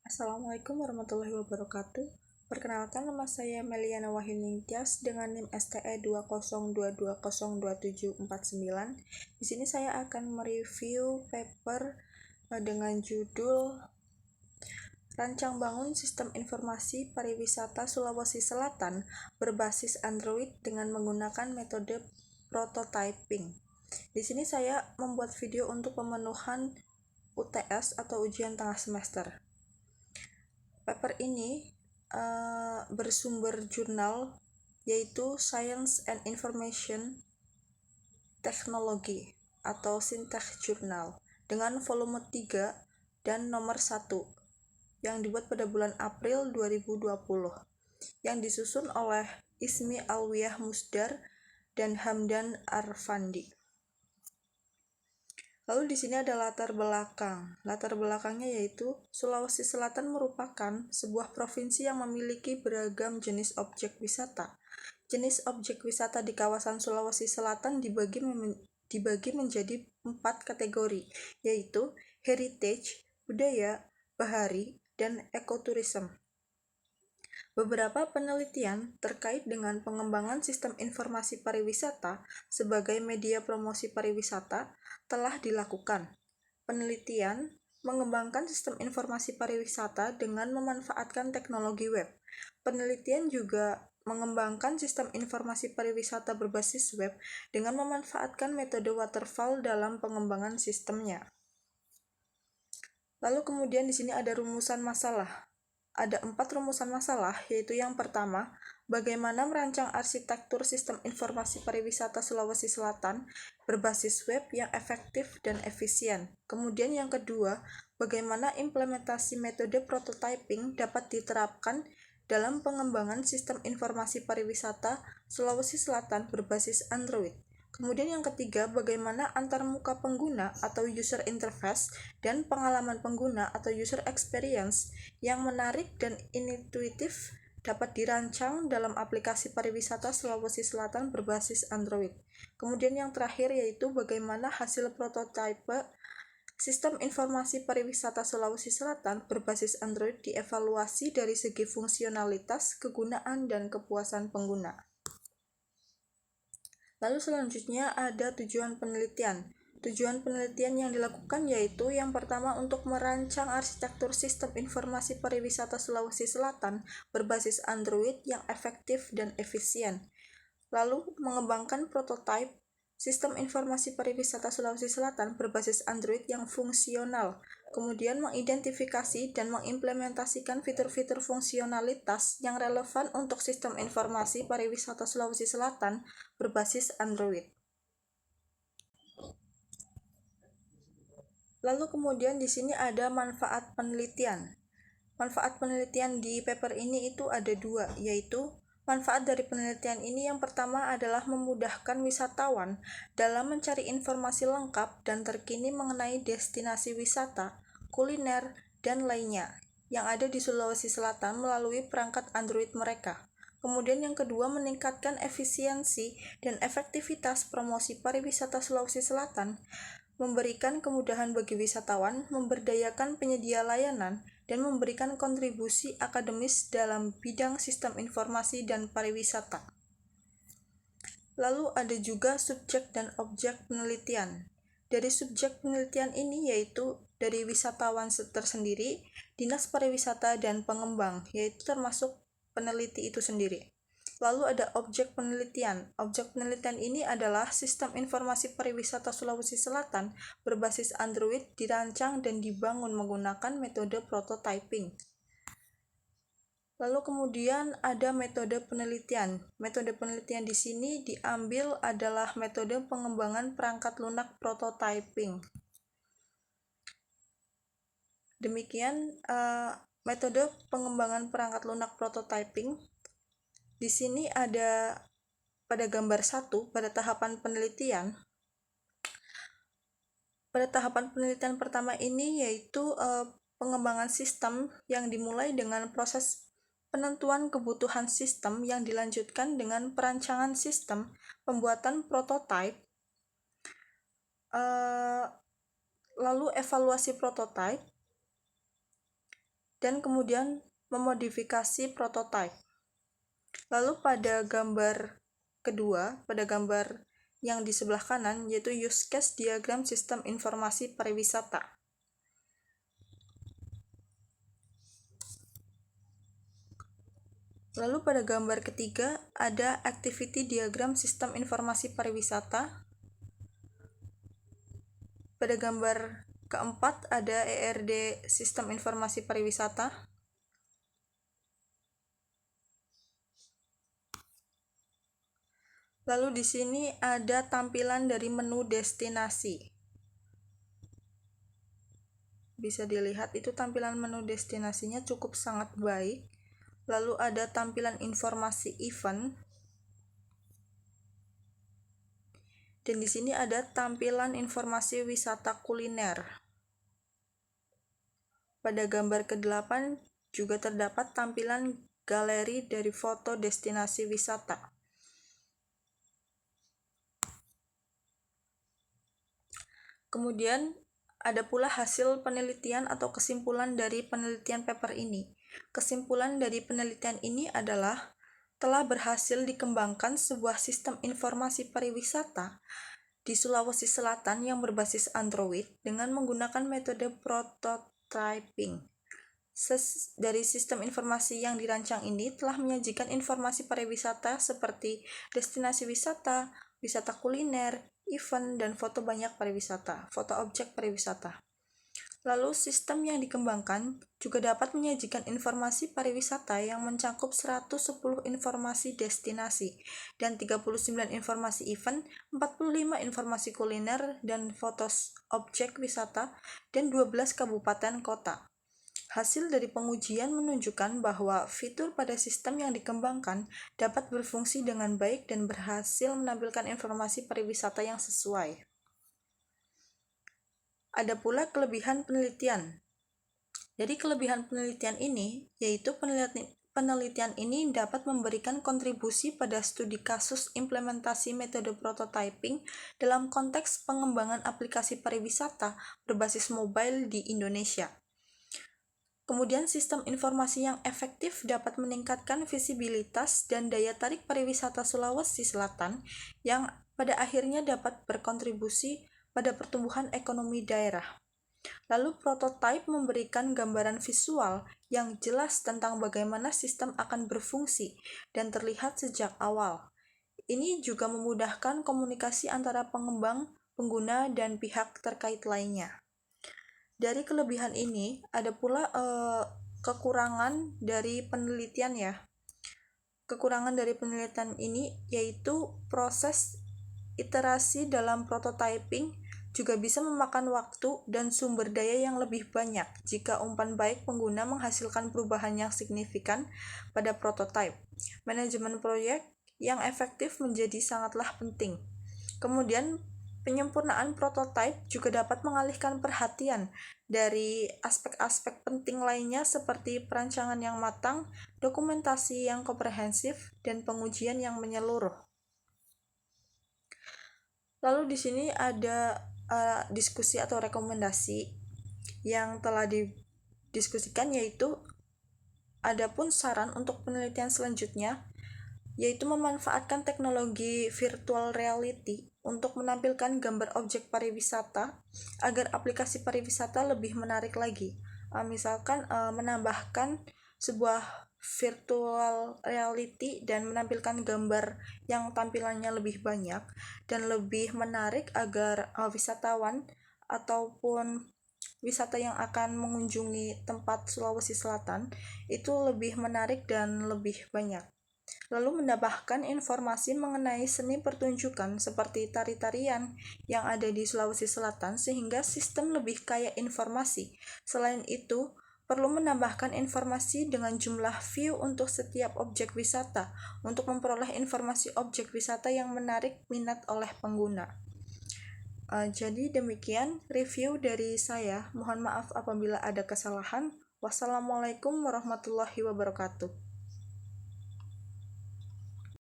Assalamualaikum warahmatullahi wabarakatuh. Perkenalkan, nama saya Meliana Wahyuningtyas dengan NIM STE 202202749. Di sini saya akan mereview paper dengan judul Rancang Bangun Sistem Informasi Pariwisata Sulawesi Selatan berbasis Android dengan menggunakan metode prototyping. Di sini saya membuat video untuk pemenuhan UTS atau ujian tengah semester. Paper ini bersumber jurnal yaitu Science and Information Technology atau Sintech Journal dengan volume 3 dan nomor 1 yang dibuat pada bulan April 2020 yang disusun oleh Ismi Alwiyah Musdar dan Hamdan Arfandi. Lalu di sini ada latar belakang. Latar belakangnya yaitu Sulawesi Selatan merupakan sebuah provinsi yang memiliki beragam jenis objek wisata. Jenis objek wisata di kawasan Sulawesi Selatan dibagi menjadi 4 kategori, yaitu heritage, budaya, bahari, dan ekoturism. Beberapa penelitian terkait dengan pengembangan sistem informasi pariwisata sebagai media promosi pariwisata telah dilakukan. Penelitian mengembangkan sistem informasi pariwisata dengan memanfaatkan teknologi web. Penelitian juga mengembangkan sistem informasi pariwisata berbasis web dengan memanfaatkan metode waterfall dalam pengembangan sistemnya. Lalu kemudian di sini ada rumusan masalah. Ada 4 rumusan masalah, yaitu yang pertama, bagaimana merancang arsitektur sistem informasi pariwisata Sulawesi Selatan berbasis web yang efektif dan efisien. Kemudian yang kedua, bagaimana implementasi metode prototyping dapat diterapkan dalam pengembangan sistem informasi pariwisata Sulawesi Selatan berbasis Android. Kemudian yang ketiga, bagaimana antarmuka pengguna atau user interface dan pengalaman pengguna atau user experience yang menarik dan intuitif dapat dirancang dalam aplikasi pariwisata Sulawesi Selatan berbasis Android. Kemudian yang terakhir yaitu bagaimana hasil prototipe sistem informasi pariwisata Sulawesi Selatan berbasis Android dievaluasi dari segi fungsionalitas, kegunaan, dan kepuasan pengguna. Lalu selanjutnya ada tujuan penelitian. Tujuan penelitian yang dilakukan yaitu yang pertama untuk merancang arsitektur sistem informasi pariwisata Sulawesi Selatan berbasis Android yang efektif dan efisien. Lalu mengembangkan prototipe sistem informasi pariwisata Sulawesi Selatan berbasis Android yang fungsional. Kemudian mengidentifikasi dan mengimplementasikan fitur-fitur fungsionalitas yang relevan untuk sistem informasi pariwisata Sulawesi Selatan berbasis Android. Lalu kemudian di sini ada manfaat penelitian. Manfaat penelitian di paper ini itu ada 2, yaitu manfaat dari penelitian ini yang pertama adalah memudahkan wisatawan dalam mencari informasi lengkap dan terkini mengenai destinasi wisata, kuliner, dan lainnya yang ada di Sulawesi Selatan melalui perangkat Android mereka. Kemudian yang kedua, meningkatkan efisiensi dan efektivitas promosi pariwisata Sulawesi Selatan, memberikan kemudahan bagi wisatawan, memberdayakan penyedia layanan, dan memberikan kontribusi akademis dalam bidang sistem informasi dan pariwisata. Lalu ada juga subjek dan objek penelitian. Dari subjek penelitian ini yaitu dari wisatawan tersendiri, dinas pariwisata, dan pengembang, yaitu termasuk peneliti itu sendiri. Lalu ada objek penelitian. Objek penelitian ini adalah sistem informasi pariwisata Sulawesi Selatan berbasis Android dirancang dan dibangun menggunakan metode prototyping. Lalu kemudian ada metode penelitian. Metode penelitian di sini diambil adalah metode pengembangan perangkat lunak prototyping. Demikian metode pengembangan perangkat lunak prototyping. Di sini ada pada gambar 1 pada tahapan penelitian. Pada tahapan penelitian pertama ini yaitu pengembangan sistem yang dimulai dengan proses penentuan kebutuhan sistem yang dilanjutkan dengan perancangan sistem, pembuatan prototipe, lalu evaluasi prototipe, dan kemudian memodifikasi prototipe. Lalu pada gambar kedua, pada gambar yang di sebelah kanan, yaitu use case diagram sistem informasi pariwisata. Lalu pada gambar ketiga ada activity diagram sistem informasi pariwisata. Pada gambar keempat ada ERD sistem informasi pariwisata. Lalu di sini ada tampilan dari menu destinasi. Bisa dilihat itu tampilan menu destinasinya cukup sangat baik. Lalu ada tampilan informasi event. Dan di sini ada tampilan informasi wisata kuliner. Pada gambar ke-8 juga terdapat tampilan galeri dari foto destinasi wisata. Kemudian ada pula hasil penelitian atau kesimpulan dari penelitian paper ini. Kesimpulan dari penelitian ini adalah telah berhasil dikembangkan sebuah sistem informasi pariwisata di Sulawesi Selatan yang berbasis Android dengan menggunakan metode prototyping. Dari sistem informasi yang dirancang ini telah menyajikan informasi pariwisata seperti destinasi wisata, wisata kuliner, event, dan foto banyak pariwisata, foto objek pariwisata. Lalu sistem yang dikembangkan juga dapat menyajikan informasi pariwisata yang mencakup 110 informasi destinasi dan 39 informasi event, 45 informasi kuliner dan foto objek wisata, dan 12 kabupaten kota. Hasil dari pengujian menunjukkan bahwa fitur pada sistem yang dikembangkan dapat berfungsi dengan baik dan berhasil menampilkan informasi pariwisata yang sesuai. Ada pula kelebihan penelitian. Jadi kelebihan penelitian ini yaitu penelitian ini dapat memberikan kontribusi pada studi kasus implementasi metode prototyping dalam konteks pengembangan aplikasi pariwisata berbasis mobile di Indonesia. Kemudian sistem informasi yang efektif dapat meningkatkan visibilitas dan daya tarik pariwisata Sulawesi Selatan yang pada akhirnya dapat berkontribusi pada pertumbuhan ekonomi daerah. Lalu prototipe memberikan gambaran visual yang jelas tentang bagaimana sistem akan berfungsi dan terlihat sejak awal. Ini juga memudahkan komunikasi antara pengembang, pengguna, dan pihak terkait lainnya. Dari kelebihan ini ada pula kekurangan dari penelitian ya. Kekurangan dari penelitian ini yaitu proses iterasi dalam prototyping juga bisa memakan waktu dan sumber daya yang lebih banyak jika umpan baik pengguna menghasilkan perubahan yang signifikan pada prototype. Manajemen proyek yang efektif menjadi sangatlah penting. Kemudian penyempurnaan prototipe juga dapat mengalihkan perhatian dari aspek-aspek penting lainnya seperti perancangan yang matang, dokumentasi yang komprehensif, dan pengujian yang menyeluruh. Lalu di sini ada diskusi atau rekomendasi yang telah didiskusikan, yaitu adapun saran untuk penelitian selanjutnya yaitu memanfaatkan teknologi virtual reality untuk menampilkan gambar objek pariwisata agar aplikasi pariwisata lebih menarik lagi. Misalkan menambahkan sebuah virtual reality dan menampilkan gambar yang tampilannya lebih banyak dan lebih menarik agar wisatawan ataupun wisata yang akan mengunjungi tempat Sulawesi Selatan itu lebih menarik dan lebih banyak. Lalu menambahkan informasi mengenai seni pertunjukan seperti tari-tarian yang ada di Sulawesi Selatan sehingga sistem lebih kaya informasi. Selain itu, perlu menambahkan informasi dengan jumlah view untuk setiap objek wisata untuk memperoleh informasi objek wisata yang menarik minat oleh pengguna. Jadi demikian review dari saya. Mohon maaf apabila ada kesalahan. Wassalamualaikum warahmatullahi wabarakatuh.